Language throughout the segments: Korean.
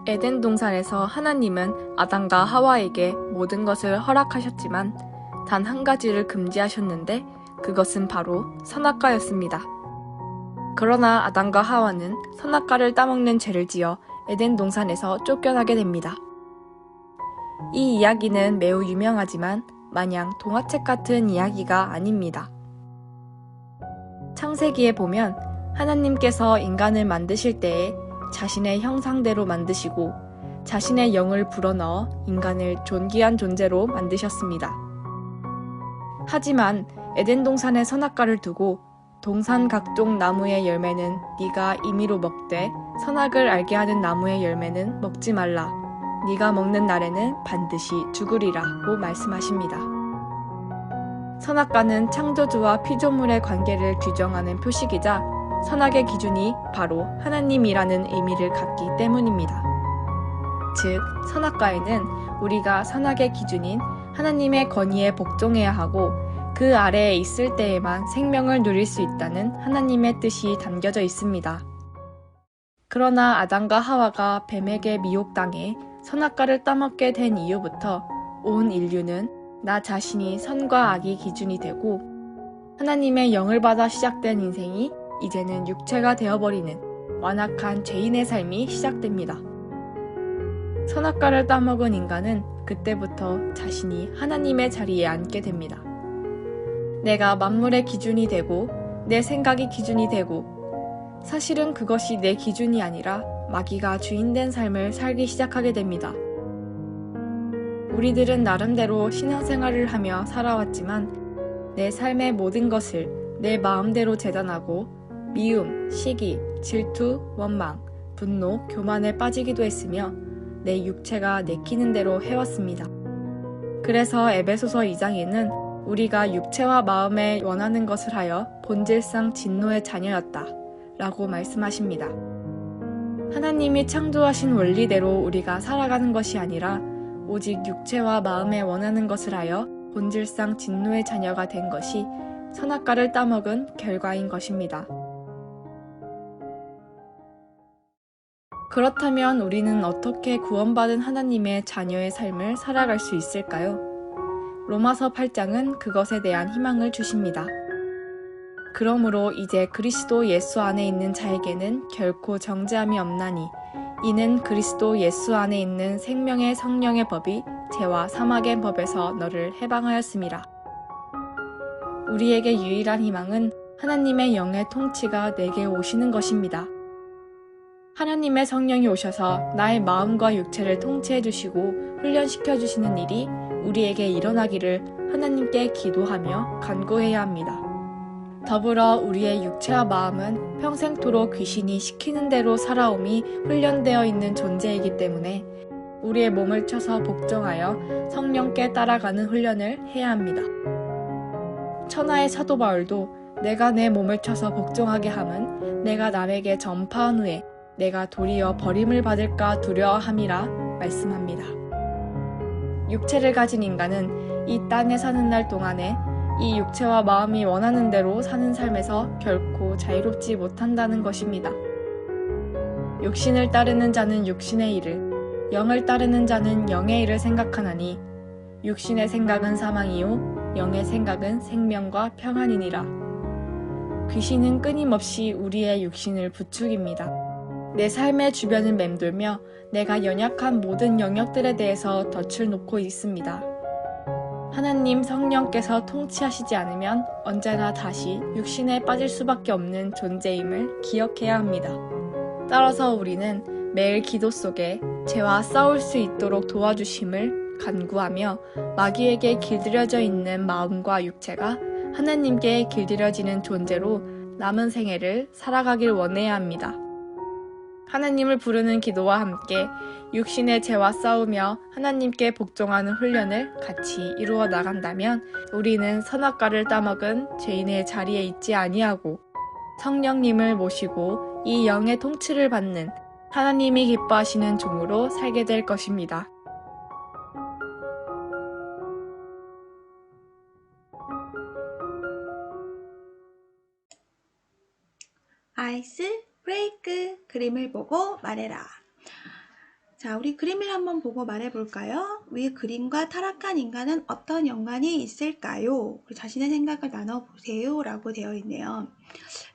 에덴 동산에서 하나님은 아담과 하와에게 모든 것을 허락하셨지만 단 한 가지를 금지하셨는데 그것은 바로 선악과였습니다. 그러나 아담과 하와는 선악과를 따먹는 죄를 지어 에덴 동산에서 쫓겨나게 됩니다. 이 이야기는 매우 유명하지만 마냥 동화책 같은 이야기가 아닙니다. 창세기에 보면 하나님께서 인간을 만드실 때에 자신의 형상대로 만드시고 자신의 영을 불어넣어 인간을 존귀한 존재로 만드셨습니다. 하지만 에덴 동산의 선악과를 두고 동산 각종 나무의 열매는 네가 임의로 먹되 선악을 알게 하는 나무의 열매는 먹지 말라. 네가 먹는 날에는 반드시 죽으리라고 말씀하십니다. 선악과는 창조주와 피조물의 관계를 규정하는 표식이자 선악의 기준이 바로 하나님이라는 의미를 갖기 때문입니다. 즉, 선악과에는 우리가 선악의 기준인 하나님의 권위에 복종해야 하고 그 아래에 있을 때에만 생명을 누릴 수 있다는 하나님의 뜻이 담겨져 있습니다. 그러나 아담과 하와가 뱀에게 미혹당해 선악과를 따먹게 된 이후부터 온 인류는 나 자신이 선과 악이 기준이 되고 하나님의 영을 받아 시작된 인생이 이제는 육체가 되어버리는 완악한 죄인의 삶이 시작됩니다. 선악과를 따먹은 인간은 그때부터 자신이 하나님의 자리에 앉게 됩니다. 내가 만물의 기준이 되고 내 생각이 기준이 되고 사실은 그것이 내 기준이 아니라 마귀가 주인된 삶을 살기 시작하게 됩니다. 우리들은 나름대로 신앙생활을 하며 살아왔지만 내 삶의 모든 것을 내 마음대로 재단하고 미움, 시기, 질투, 원망, 분노, 교만에 빠지기도 했으며 내 육체가 내키는 대로 해왔습니다. 그래서 에베소서 2장에는 우리가 육체와 마음에 원하는 것을 하여 본질상 진노의 자녀였다 라고 말씀하십니다. 하나님이 창조하신 원리대로 우리가 살아가는 것이 아니라 오직 육체와 마음에 원하는 것을 하여 본질상 진노의 자녀가 된 것이 선악과를 따먹은 결과인 것입니다. 그렇다면 우리는 어떻게 구원받은 하나님의 자녀의 삶을 살아갈 수 있을까요? 로마서 8장은 그것에 대한 희망을 주십니다. 그러므로 이제 그리스도 예수 안에 있는 자에게는 결코 정죄함이 없나니 이는 그리스도 예수 안에 있는 생명의 성령의 법이 죄와 사망의 법에서 너를 해방하였음이라. 우리에게 유일한 희망은 하나님의 영의 통치가 내게 오시는 것입니다. 하나님의 성령이 오셔서 나의 마음과 육체를 통치해 주시고 훈련시켜 주시는 일이 우리에게 일어나기를 하나님께 기도하며 간구해야 합니다. 더불어 우리의 육체와 마음은 평생토록 귀신이 시키는 대로 살아옴이 훈련되어 있는 존재이기 때문에 우리의 몸을 쳐서 복종하여 성령께 따라가는 훈련을 해야 합니다. 천하의 사도 바울도 내가 내 몸을 쳐서 복종하게 함은 내가 남에게 전파한 후에 내가 도리어 버림을 받을까 두려워함이라 말씀합니다. 육체를 가진 인간은 이 땅에 사는 날 동안에 이 육체와 마음이 원하는 대로 사는 삶에서 결코 자유롭지 못한다는 것입니다. 육신을 따르는 자는 육신의 일을, 영을 따르는 자는 영의 일을 생각하나니 육신의 생각은 사망이요 영의 생각은 생명과 평안이니라. 귀신은 끊임없이 우리의 육신을 부추깁니다. 내 삶의 주변을 맴돌며 내가 연약한 모든 영역들에 대해서 덫을 놓고 있습니다. 하나님 성령께서 통치하시지 않으면 언제나 다시 육신에 빠질 수밖에 없는 존재임을 기억해야 합니다. 따라서 우리는 매일 기도 속에 죄와 싸울 수 있도록 도와주심을 간구하며 마귀에게 길들여져 있는 마음과 육체가 하나님께 길들여지는 존재로 남은 생애를 살아가길 원해야 합니다. 하나님을 부르는 기도와 함께 육신의 죄와 싸우며 하나님께 복종하는 훈련을 같이 이루어 나간다면 우리는 선악과를 따먹은 죄인의 자리에 있지 아니하고 성령님을 모시고 이 영의 통치를 받는 하나님이 기뻐하시는 종으로 살게 될 것입니다. 아이스 브레이크. 그림을 보고 말해라. 자, 우리 그림을 한번 보고 말해볼까요? 위 그림과 타락한 인간은 어떤 연관이 있을까요? 우리 자신의 생각을 나눠보세요 라고 되어 있네요.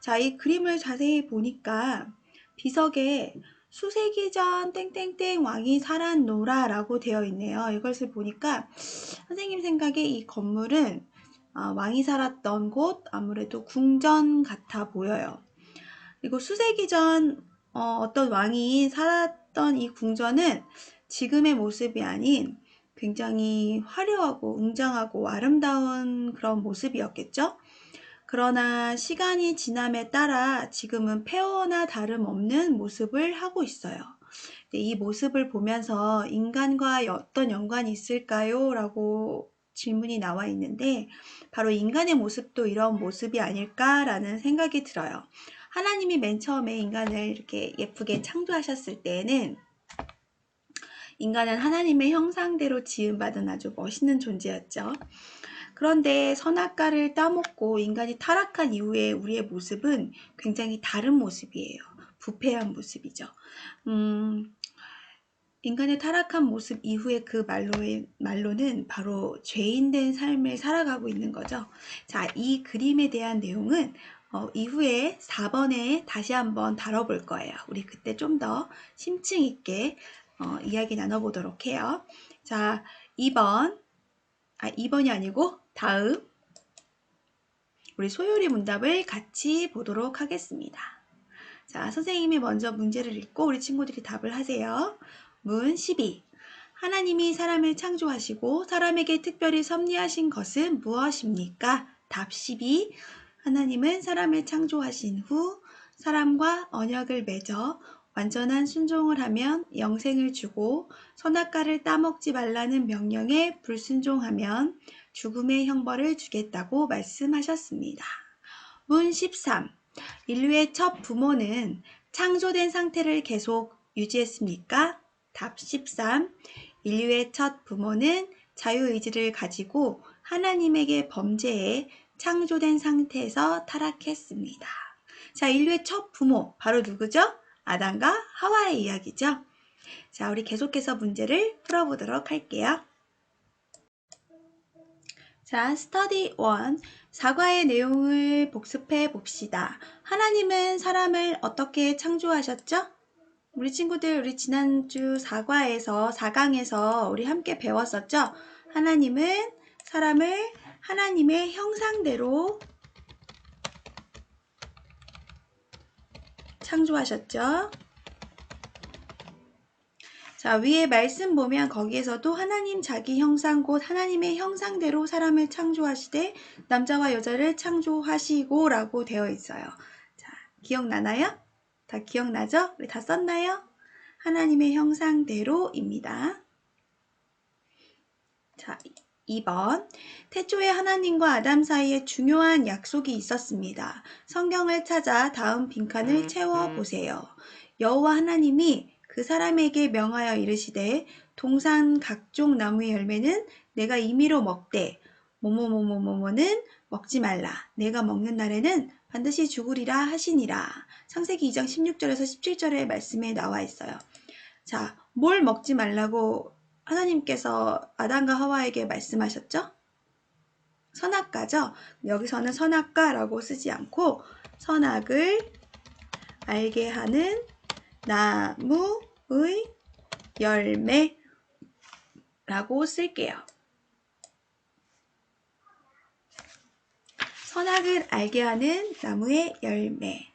자, 이 그림을 자세히 보니까 비석에 수세기 전 땡땡땡 왕이 살았노라 라고 되어 있네요. 이것을 보니까 선생님 생각에 이 건물은 왕이 살았던 곳, 아무래도 궁전 같아 보여요. 그리고 수세기 전 어떤 왕이 살았던 이 궁전은 지금의 모습이 아닌 굉장히 화려하고 웅장하고 아름다운 그런 모습이었겠죠? 그러나 시간이 지남에 따라 지금은 폐허나 다름없는 모습을 하고 있어요. 이 모습을 보면서 인간과 어떤 연관이 있을까요? 라고 질문이 나와 있는데 바로 인간의 모습도 이런 모습이 아닐까라는 생각이 들어요. 하나님이 맨 처음에 인간을 이렇게 예쁘게 창조하셨을 때에는 인간은 하나님의 형상대로 지음받은 아주 멋있는 존재였죠. 그런데 선악과를 따먹고 인간이 타락한 이후에 우리의 모습은 굉장히 다른 모습이에요. 부패한 모습이죠. 인간의 타락한 모습 이후에 그 말로는 바로 죄인된 삶을 살아가고 있는 거죠. 자, 이 그림에 대한 내용은 이후에 4번에 다시 한번 다뤄볼 거예요. 우리 그때 좀 더 심층 있게 이야기 나눠보도록 해요. 자, 2번이 아니고 다음 우리 소요리 문답을 같이 보도록 하겠습니다. 자, 선생님이 먼저 문제를 읽고 우리 친구들이 답을 하세요. 문 12. 하나님이 사람을 창조하시고 사람에게 특별히 섭리하신 것은 무엇입니까? 답 12. 하나님은 사람을 창조하신 후 사람과 언약을 맺어 완전한 순종을 하면 영생을 주고 선악과를 따먹지 말라는 명령에 불순종하면 죽음의 형벌을 주겠다고 말씀하셨습니다. 문 13. 인류의 첫 부모는 창조된 상태를 계속 유지했습니까? 답 13. 인류의 첫 부모는 자유의지를 가지고 하나님에게 범죄해 창조된 상태에서 타락했습니다. 자, 인류의 첫 부모 바로 누구죠? 아담과 하와의 이야기죠. 자, 우리 계속해서 문제를 풀어보도록 할게요. 자, 스터디 1. 사과의 내용을 복습해 봅시다. 하나님은 사람을 어떻게 창조하셨죠? 우리 친구들, 우리 지난주 4강에서 우리 함께 배웠었죠? 하나님은 사람을 하나님의 형상대로 창조하셨죠? 자, 위에 말씀 보면 거기에서도 하나님 자기 형상 곧 하나님의 형상대로 사람을 창조하시되 남자와 여자를 창조하시고 라고 되어 있어요. 자, 기억나나요? 다 기억나죠? 우리 다 썼나요? 하나님의 형상대로입니다. 자, 2번. 태초에 하나님과 아담 사이에 중요한 약속이 있었습니다. 성경을 찾아 다음 빈칸을 채워보세요. 여호와 하나님이 그 사람에게 명하여 이르시되 동산 각종 나무의 열매는 내가 임의로 먹되 뭐뭐뭐뭐뭐는 먹지 말라. 내가 먹는 날에는 반드시 죽으리라 하시니라. 창세기 2장 16절에서 17절의 말씀에 나와 있어요. 자, 뭘 먹지 말라고 하나님께서 아담과 하와에게 말씀하셨죠? 선악과죠? 여기서는 선악과라고 쓰지 않고 선악을 알게 하는 나무의 열매라고 쓸게요. 선악을 알게 하는 나무의 열매.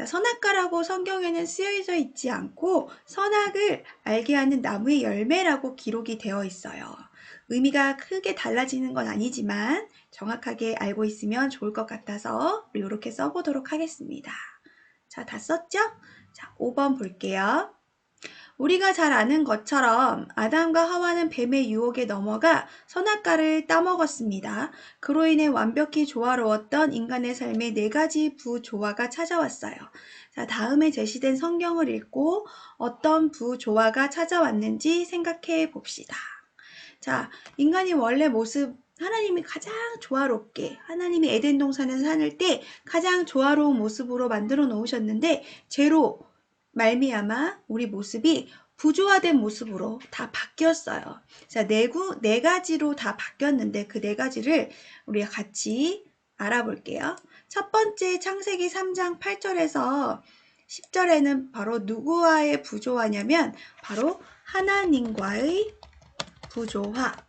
선악과라고 성경에는 쓰여져 있지 않고 선악을 알게 하는 나무의 열매라고 기록이 되어 있어요. 의미가 크게 달라지는 건 아니지만 정확하게 알고 있으면 좋을 것 같아서 이렇게 써보도록 하겠습니다. 자, 다 썼죠? 자, 5번 볼게요. 우리가 잘 아는 것처럼 아담과 하와는 뱀의 유혹에 넘어가 선악과를 따먹었습니다. 그로 인해 완벽히 조화로웠던 인간의 삶에 4가지 부조화가 찾아왔어요. 자, 다음에 제시된 성경을 읽고 어떤 부조화가 찾아왔는지 생각해 봅시다. 자, 인간이 원래 모습 하나님이 가장 조화롭게 하나님이 에덴 동산에서 사는 때 가장 조화로운 모습으로 만들어 놓으셨는데 죄로 말미암아 우리 모습이 부조화된 모습으로 다 바뀌었어요. 자, 네 가지로 다 바뀌었는데 그 네 가지를 우리가 같이 알아볼게요. 첫 번째 창세기 3장 8절에서 10절에는 바로 누구와의 부조화냐면 바로 하나님과의 부조화가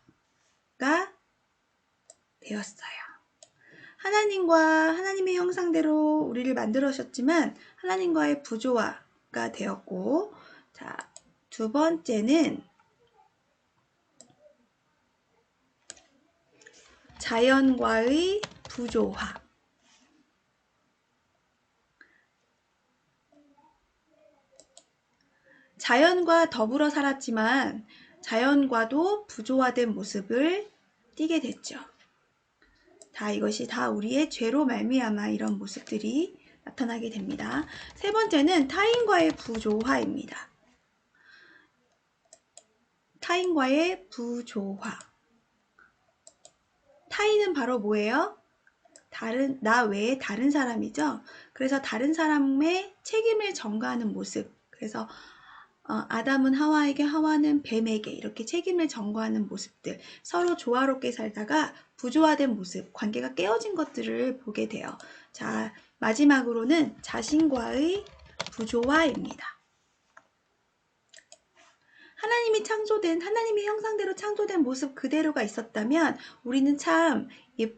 되었어요. 하나님의 형상대로 우리를 만들으셨지만 하나님과의 부조화가 되었고, 자, 두 번째는 자연과의 부조화. 자연과 더불어 살았지만 자연과도 부조화된 모습을 띠게 됐죠. 이것이 다 우리의 죄로 말미암아 이런 모습들이 나타나게 됩니다. 세 번째는 타인과의 부조화입니다. 타인과의 부조화. 타인은 바로 뭐예요? 나 외에 다른 사람이죠. 그래서 다른 사람의 책임을 전가하는 모습. 그래서 아담은 하와에게, 하와는 뱀에게 이렇게 책임을 전가하는 모습들, 서로 조화롭게 살다가 부조화된 모습, 관계가 깨어진 것들을 보게 돼요. 자, 마지막으로는 자신과의 부조화입니다. 하나님의 형상대로 창조된 모습 그대로가 있었다면 우리는 참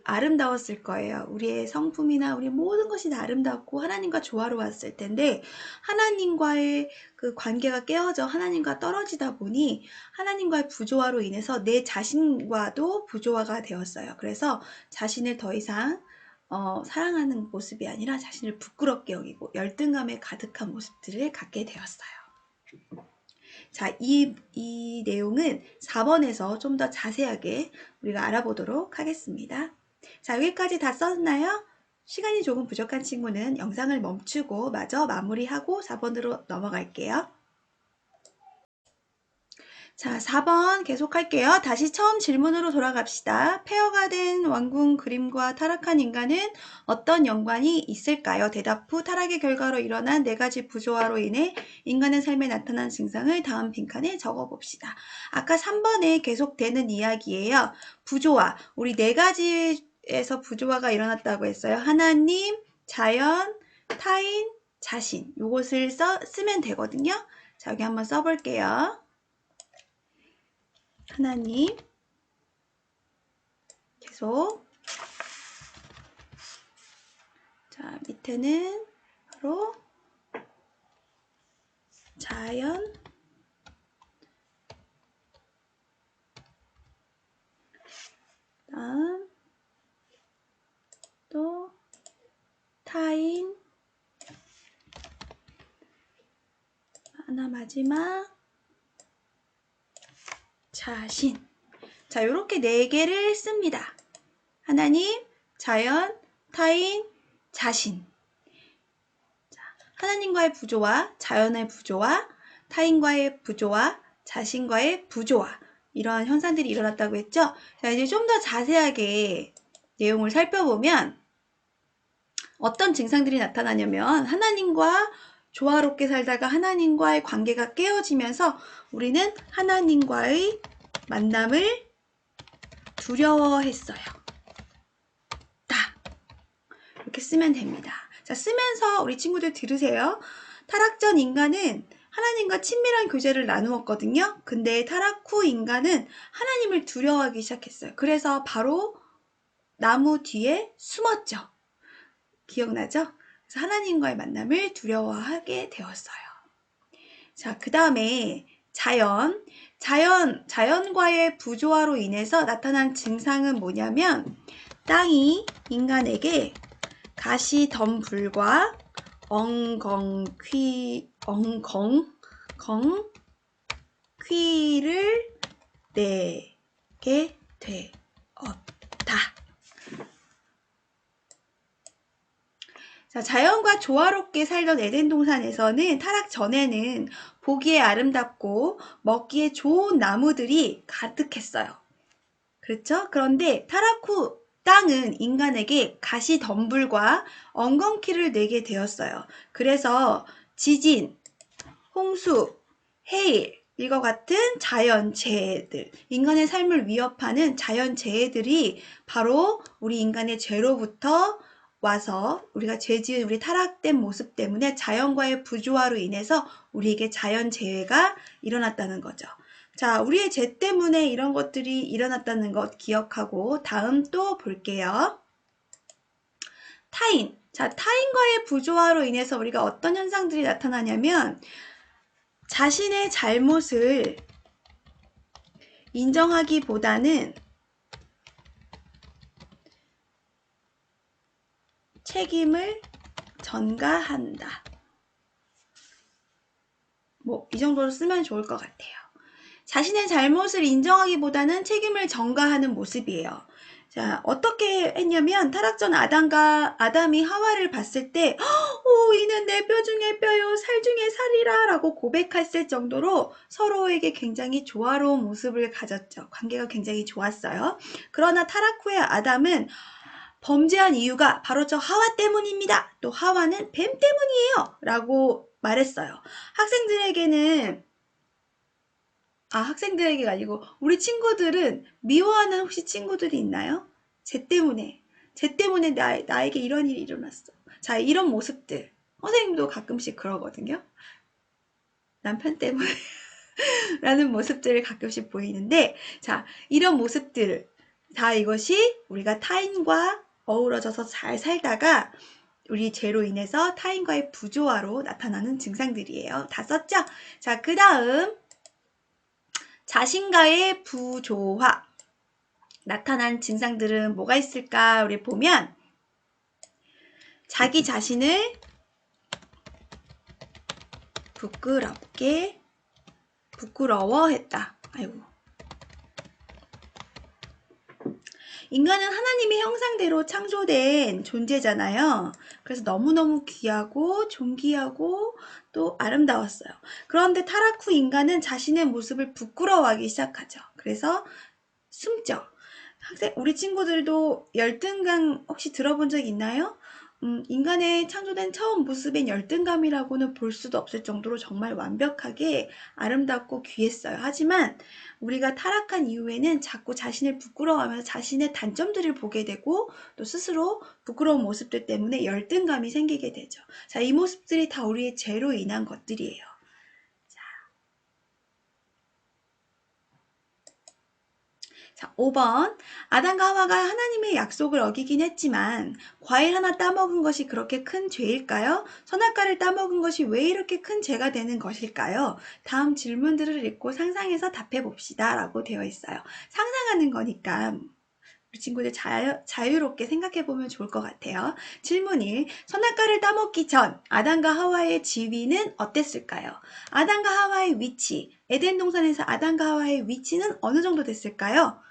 아름다웠을 거예요. 우리의 성품이나 우리 모든 것이 다 아름답고 하나님과 조화로웠을 텐데 하나님과의 그 관계가 깨어져 하나님과 떨어지다 보니 하나님과의 부조화로 인해서 내 자신과도 부조화가 되었어요. 그래서 자신을 더 이상 사랑하는 모습이 아니라 자신을 부끄럽게 여기고 열등감에 가득한 모습들을 갖게 되었어요. 자, 이 내용은 4번에서 좀 더 자세하게 우리가 알아보도록 하겠습니다. 자, 여기까지 다 썼나요? 시간이 조금 부족한 친구는 영상을 멈추고 마저 마무리하고 4번으로 넘어갈게요. 자, 4번 계속할게요. 다시 처음 질문으로 돌아갑시다. 폐허가 된 왕궁 그림과 타락한 인간은 어떤 연관이 있을까요? 대답 후 타락의 결과로 일어난 네 가지 부조화로 인해 인간의 삶에 나타난 증상을 다음 빈칸에 적어봅시다. 아까 3번에 계속되는 이야기예요. 부조화, 우리 네 가지에서 부조화가 일어났다고 했어요. 하나님, 자연, 타인, 자신. 요것을 쓰면 되거든요. 자, 여기 한번 써볼게요. 하나님, 계속. 자, 밑에는 바로 자연, 다음 또 타인, 하나 마지막 자신. 자, 이렇게 네 개를 씁니다. 하나님, 자연, 타인, 자신. 자, 하나님과의 부조화, 자연의 부조화, 타인과의 부조화, 자신과의 부조화. 이런 현상들이 일어났다고 했죠? 자, 이제 좀 더 자세하게 내용을 살펴보면 어떤 증상들이 나타나냐면 하나님과 조화롭게 살다가 하나님과의 관계가 깨어지면서 우리는 하나님과의 만남을 두려워했어요. 이렇게 쓰면 됩니다. 자, 쓰면서 우리 친구들 들으세요. 타락 전 인간은 하나님과 친밀한 교제를 나누었거든요. 근데 타락 후 인간은 하나님을 두려워하기 시작했어요. 그래서 바로 나무 뒤에 숨었죠. 기억나죠? 그래서 하나님과의 만남을 두려워하게 되었어요. 자, 그 다음에 자연과의 부조화로 인해서 나타난 증상은 뭐냐면 땅이 인간에게 가시덤불과 엉겅퀴를 내게 되었다. 자, 자연과 조화롭게 살던 에덴 동산에서는 타락 전에는 보기에 아름답고 먹기에 좋은 나무들이 가득했어요. 그렇죠? 그런데 타락 후 땅은 인간에게 가시덤불과 엉겅퀴를 내게 되었어요. 그래서 지진, 홍수, 해일, 이거 같은 자연재해들, 인간의 삶을 위협하는 자연재해들이 바로 우리 인간의 죄로부터 와서 우리가 죄지은 우리 타락된 모습 때문에 자연과의 부조화로 인해서 우리에게 자연재해가 일어났다는 거죠. 자, 우리의 죄 때문에 이런 것들이 일어났다는 것 기억하고 다음 또 볼게요. 타인. 자, 타인과의 부조화로 인해서 우리가 어떤 현상들이 나타나냐면 자신의 잘못을 인정하기보다는 책임을 전가한다. 뭐, 이 정도로 쓰면 좋을 것 같아요. 자신의 잘못을 인정하기보다는 책임을 전가하는 모습이에요. 자, 어떻게 했냐면 타락전 아담이 하와를 봤을 때 이는 내 뼈 중에 뼈요 살 중에 살이라 라고 고백했을 정도로 서로에게 굉장히 조화로운 모습을 가졌죠. 관계가 굉장히 좋았어요. 그러나 타락 후에 아담은 범죄한 이유가 바로 저 하와 때문입니다. 또 하와는 뱀 때문이에요. 라고 말했어요. 학생들에게가 아니고 우리 친구들은 미워하는 혹시 친구들이 있나요? 쟤 때문에 나에게 이런 일이 일어났어. 자, 이런 모습들 선생님도 가끔씩 그러거든요. 남편 때문에 라는 모습들을 가끔씩 보이는데, 자, 이런 모습들 다 이것이 우리가 타인과 어우러져서 잘 살다가 우리 죄로 인해서 타인과의 부조화로 나타나는 증상들이에요. 다 썼죠? 자, 그 다음 자신과의 부조화 나타난 증상들은 뭐가 있을까? 우리 보면 자기 자신을 부끄러워했다. 아이고. 인간은 하나님의 형상대로 창조된 존재잖아요. 그래서 너무너무 귀하고 존귀하고 또 아름다웠어요. 그런데 타락 후 인간은 자신의 모습을 부끄러워하기 시작하죠. 그래서 숨죠. 우리 친구들도 열등감 혹시 들어본 적 있나요? 인간의 창조된 처음 모습엔 열등감이라고는 볼 수도 없을 정도로 정말 완벽하게 아름답고 귀했어요. 하지만 우리가 타락한 이후에는 자꾸 자신을 부끄러워하면서 자신의 단점들을 보게 되고 또 스스로 부끄러운 모습들 때문에 열등감이 생기게 되죠. 자, 이 모습들이 다 우리의 죄로 인한 것들이에요. 자, 5번. 아담과 하와가 하나님의 약속을 어기긴 했지만 과일 하나 따먹은 것이 그렇게 큰 죄일까요? 선악과를 따먹은 것이 왜 이렇게 큰 죄가 되는 것일까요? 다음 질문들을 읽고 상상해서 답해 봅시다 라고 되어 있어요. 상상하는 거니까 우리 친구들 자유롭게 생각해 보면 좋을 것 같아요. 질문 1. 선악과를 따먹기 전 아담과 하와의 지위는 어땠을까요? 아담과 하와의 위치, 에덴 동산에서 아담과 하와의 위치는 어느 정도 됐을까요?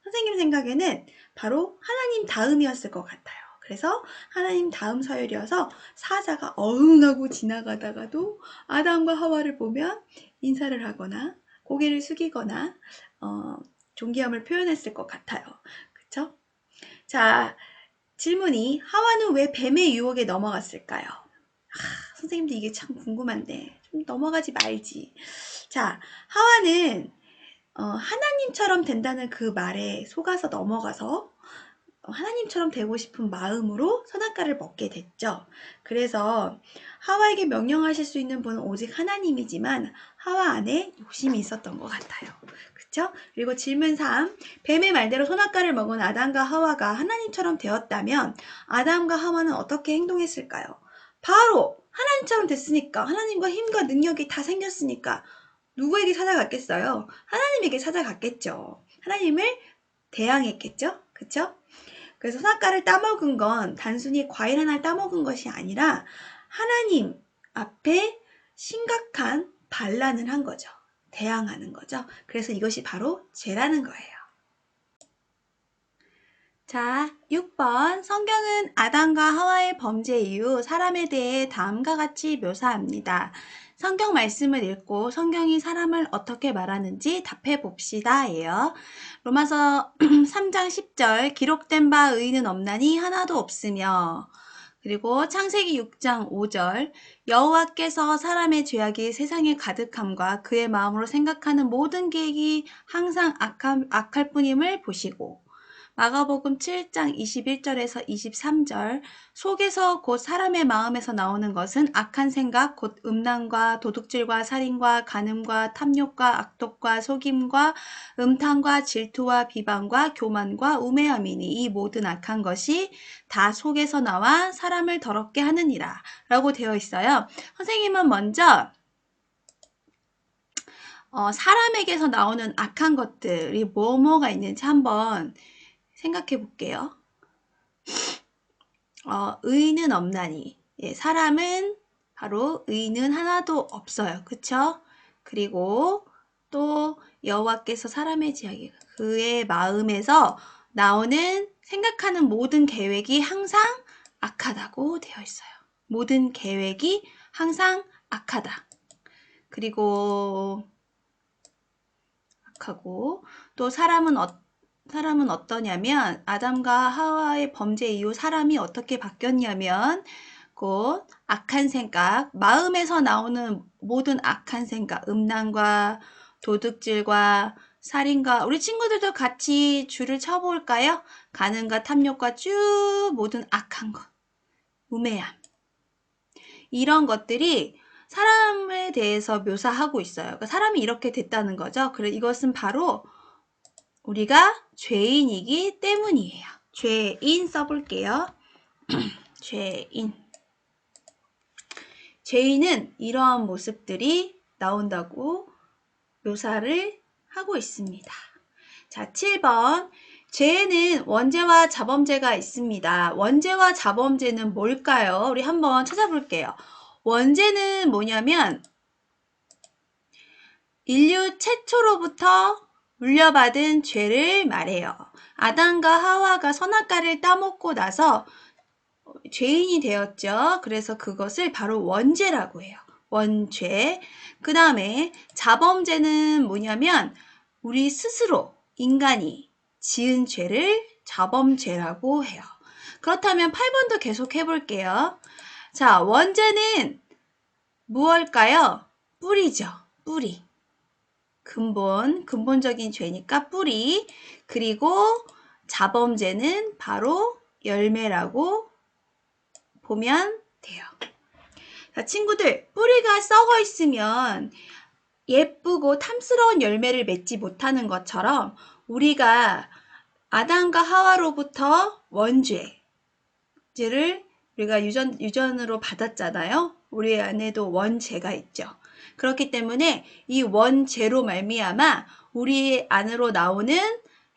선생님 생각에는 바로 하나님 다음이었을 것 같아요. 그래서 하나님 다음 서열이어서 사자가 어흥하고 지나가다가도 아담과 하와를 보면 인사를 하거나 고개를 숙이거나 존귀함을 표현했을 것 같아요. 그쵸? 자, 질문이 하와는 왜 뱀의 유혹에 넘어갔을까요? 선생님도 이게 참 궁금한데 좀 넘어가지 말지. 자, 하와는 하나님처럼 된다는 그 말에 속아서 넘어가서 하나님처럼 되고 싶은 마음으로 선악과를 먹게 됐죠. 그래서 하와에게 명령하실 수 있는 분은 오직 하나님이지만 하와 안에 욕심이 있었던 것 같아요. 그쵸? 그리고 질문 3. 뱀의 말대로 선악과를 먹은 아담과 하와가 하나님처럼 되었다면 아담과 하와는 어떻게 행동했을까요? 바로 하나님처럼 됐으니까, 하나님과 힘과 능력이 다 생겼으니까 누구에게 찾아갔겠어요? 하나님에게 찾아갔겠죠. 하나님을 대항했겠죠? 그쵸? 그래서 선악과를 따먹은 건 단순히 과일 하나를 따먹은 것이 아니라 하나님 앞에 심각한 반란을 한 거죠. 대항하는 거죠. 그래서 이것이 바로 죄라는 거예요. 자, 6번. 성경은 아담과 하와의 범죄 이후 사람에 대해 다음과 같이 묘사합니다. 성경 말씀을 읽고 성경이 사람을 어떻게 말하는지 답해 봅시다. 예요. 로마서 3장 10절 기록된 바 의인은 없나니 하나도 없으며 그리고 창세기 6장 5절 여호와께서 사람의 죄악이 세상에 가득함과 그의 마음으로 생각하는 모든 계획이 항상 악할 뿐임을 보시고 마가복음 7장 21절에서 23절 속에서 곧 사람의 마음에서 나오는 것은 악한 생각 곧 음란과 도둑질과 살인과 간음과 탐욕과 악독과 속임과 음탕과 질투와 비방과 교만과 우매함이니 이 모든 악한 것이 다 속에서 나와 사람을 더럽게 하느니라 라고 되어 있어요. 선생님은 먼저 사람에게서 나오는 악한 것들이 뭐가 있는지 한번 생각해 볼게요. 의는 없나니. 예, 사람은 바로 의는 하나도 없어요. 그쵸? 그리고 또 여호와께서 사람의 지향이 그의 마음에서 나오는 생각하는 모든 계획이 항상 악하다고 되어 있어요. 모든 계획이 항상 악하다. 그리고 악하고 또 사람은 어떠냐면 아담과 하와의 범죄 이후 사람이 어떻게 바뀌었냐면 곧 악한 생각, 마음에서 나오는 모든 악한 생각, 음란과 도둑질과 살인과 우리 친구들도 같이 줄을 쳐볼까요? 간음과 탐욕과 쭉 모든 악한 것, 우매함 이런 것들이 사람에 대해서 묘사하고 있어요. 그러니까 사람이 이렇게 됐다는 거죠. 그래 이것은 바로 우리가 죄인이기 때문이에요. 죄인 써볼게요. 죄인. 죄인은 이러한 모습들이 나온다고 묘사를 하고 있습니다. 자, 7번. 죄에는 원죄와 자범죄가 있습니다. 원죄와 자범죄는 뭘까요? 우리 한번 찾아볼게요. 원죄는 뭐냐면 인류 최초로부터 물려받은 죄를 말해요. 아담과 하와가 선악과를 따먹고 나서 죄인이 되었죠. 그래서 그것을 바로 원죄라고 해요. 원죄. 그 다음에 자범죄는 뭐냐면 우리 스스로 인간이 지은 죄를 자범죄라고 해요. 그렇다면 8번도 계속 해볼게요. 자, 원죄는 무엇일까요? 뿌리죠. 뿌리. 근본적인 죄니까 뿌리. 그리고 자범죄는 바로 열매라고 보면 돼요. 자, 친구들, 뿌리가 썩어 있으면 예쁘고 탐스러운 열매를 맺지 못하는 것처럼 우리가 아담과 하와로부터 원죄를 우리가 유전으로 받았잖아요. 우리 안에도 원죄가 있죠. 그렇기 때문에 이 원죄로 말미암아 우리 안으로 나오는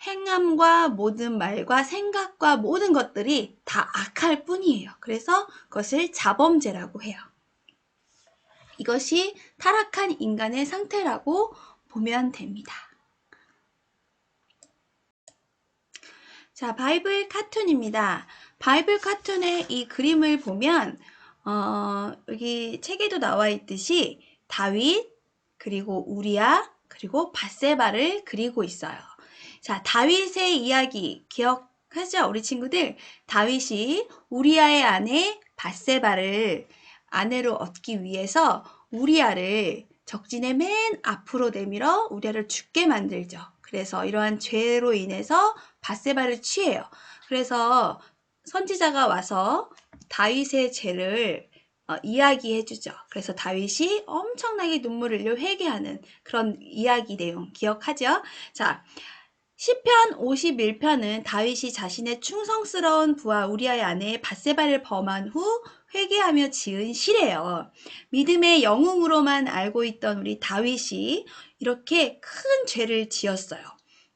행함과 모든 말과 생각과 모든 것들이 다 악할 뿐이에요. 그래서 그것을 자범죄라고 해요. 이것이 타락한 인간의 상태라고 보면 됩니다. 자, 바이블 카툰입니다. 바이블 카툰의 이 그림을 보면 여기 책에도 나와 있듯이 다윗, 그리고 우리야, 그리고 밧세바를 그리고 있어요. 자, 다윗의 이야기 기억하죠? 우리 친구들. 다윗이 우리야의 아내 밧세바를 아내로 얻기 위해서 우리야를 적진의 맨 앞으로 내밀어 우리야를 죽게 만들죠. 그래서 이러한 죄로 인해서 밧세바를 취해요. 그래서 선지자가 와서 다윗의 죄를 이야기해주죠. 그래서 다윗이 엄청나게 눈물을 흘려 회개하는 그런 이야기 내용 기억하죠? 자, 시편 51편은 다윗이 자신의 충성스러운 부하 우리아의 아내 밧세바를 범한 후 회개하며 지은 시래요. 믿음의 영웅으로만 알고 있던 우리 다윗이 이렇게 큰 죄를 지었어요.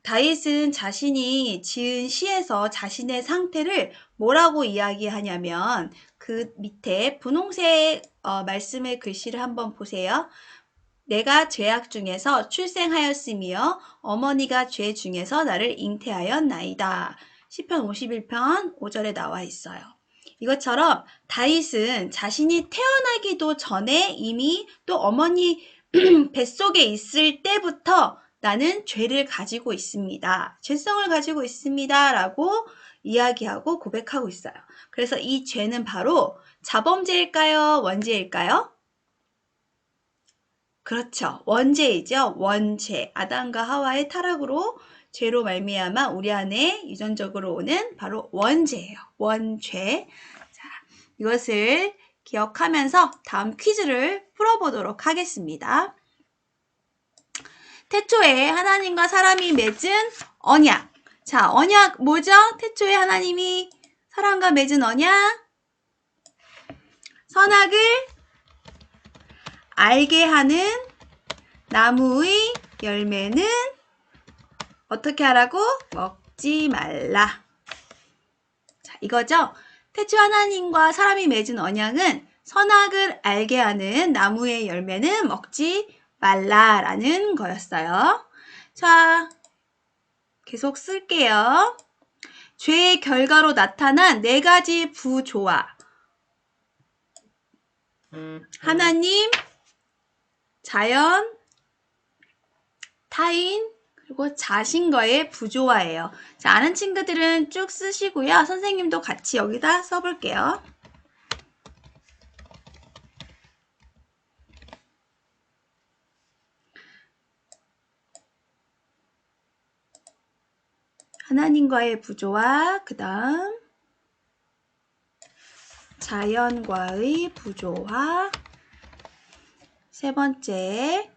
다윗은 자신이 지은 시에서 자신의 상태를 뭐라고 이야기하냐면 그 밑에 분홍색 말씀의 글씨를 한번 보세요. 내가 죄악 중에서 출생하였으며 어머니가 죄 중에서 나를 잉태하였나이다. 시편 51편 5절에 나와 있어요. 이것처럼 다윗은 자신이 태어나기도 전에 이미 또 어머니 뱃속에 있을 때부터 나는 죄를 가지고 있습니다. 죄성을 가지고 있습니다. 라고 이야기하고 고백하고 있어요. 그래서 이 죄는 바로 자범죄일까요? 원죄일까요? 그렇죠. 원죄이죠. 원죄. 아담과 하와의 타락으로 죄로 말미암아 우리 안에 유전적으로 오는 바로 원죄예요. 원죄. 자, 이것을 기억하면서 다음 퀴즈를 풀어보도록 하겠습니다. 태초에 하나님과 사람이 맺은 언약. 자, 언약 뭐죠? 태초에 하나님이 사람과 맺은 언약. 선악을 알게 하는 나무의 열매는 어떻게 하라고? 먹지 말라. 자, 이거죠? 태초 하나님과 사람이 맺은 언약은 선악을 알게 하는 나무의 열매는 먹지 말라라는 거였어요. 자, 계속 쓸게요. 죄의 결과로 나타난 4가지 부조화. 하나님, 자연, 타인, 그리고 자신과의 부조화예요. 자, 아는 친구들은 쭉 쓰시고요. 선생님도 같이 여기다 써볼게요. 하나님과의 부조화, 그 다음 자연과의 부조화, 세 번째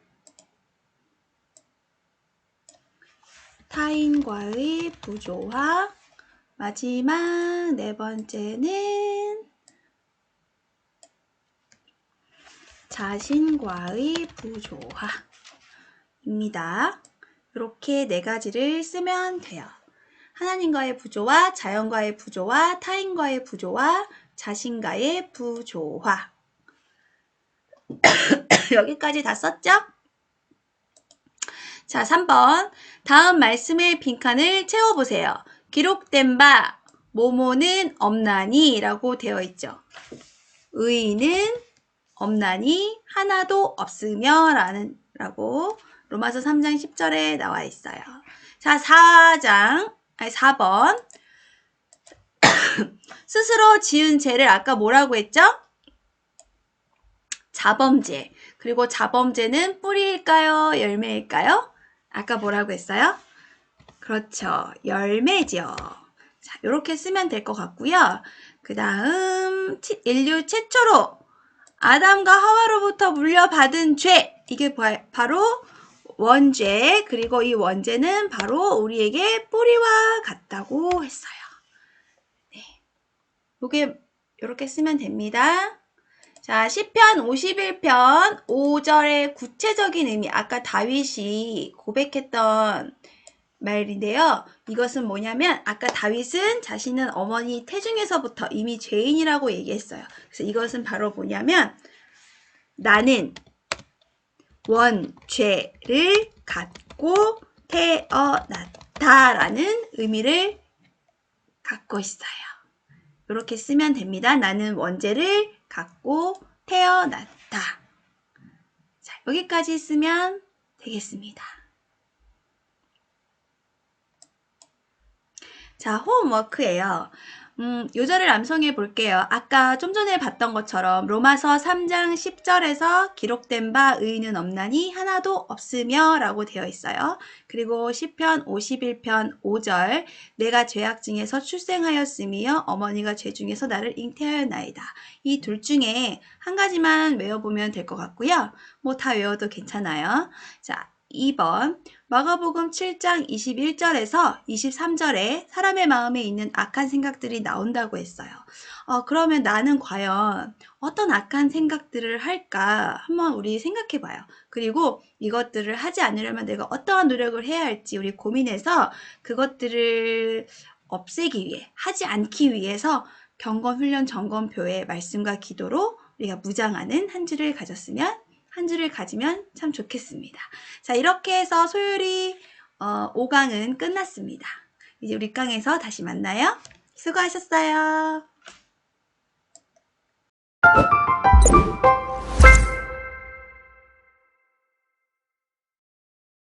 타인과의 부조화, 마지막 네 번째는 자신과의 부조화입니다. 이렇게 4가지를 쓰면 돼요. 하나님과의 부조화, 자연과의 부조화, 타인과의 부조화, 자신과의 부조화. 여기까지 다 썼죠? 자, 3번. 다음 말씀의 빈칸을 채워보세요. 기록된 바 뭐뭐는 없나니 라고 되어 있죠. 의인은 없나니 하나도 없으며 라고 로마서 3장 10절에 나와 있어요. 자, 4번. 스스로 지은 죄를 아까 뭐라고 했죠? 자범죄. 그리고 자범죄는 뿌리일까요? 열매일까요? 아까 뭐라고 했어요? 그렇죠. 열매죠. 자, 이렇게 쓰면 될 것 같고요. 그 다음 인류 최초로 아담과 하와로부터 물려받은 죄. 이게 바로 원죄. 그리고 이 원죄는 바로 우리에게 뿌리와 같다고 했어요. 네. 요게 이렇게 쓰면 됩니다. 자, 시편 51편 5절의 구체적인 의미. 아까 다윗이 고백했던 말인데요. 이것은 뭐냐면 아까 다윗은 자신은 어머니 태중에서부터 이미 죄인이라고 얘기했어요. 그래서 이것은 바로 뭐냐면 나는 원죄를 갖고 태어났다라는 의미를 갖고 있어요. 이렇게 쓰면 됩니다. 나는 원죄를 갖고 태어났다. 자, 여기까지 쓰면 되겠습니다. 자, 홈워크예요. 요절을 암송해 볼게요. 아까 좀 전에 봤던 것처럼 로마서 3장 10절에서 기록된 바 의인은 없나니 하나도 없으며 라고 되어 있어요. 그리고 시편 51편 5절 내가 죄악 중에서 출생하였으며 어머니가 죄 중에서 나를 잉태하였나이다. 이 둘 중에 한 가지만 외워보면 될 것 같고요. 뭐 다 외워도 괜찮아요. 자, 2번 마가복음 7장 21절에서 23절에 사람의 마음에 있는 악한 생각들이 나온다고 했어요. 그러면 나는 과연 어떤 악한 생각들을 할까 한번 우리 생각해 봐요. 그리고 이것들을 하지 않으려면 내가 어떠한 노력을 해야 할지 우리 고민해서 그것들을 없애기 위해, 하지 않기 위해서 경건 훈련 점검표의 말씀과 기도로 우리가 무장하는 한 주를 가지면 참 좋겠습니다. 자, 이렇게 해서 소율이 5강은 끝났습니다. 이제 우리 강에서 다시 만나요. 수고하셨어요.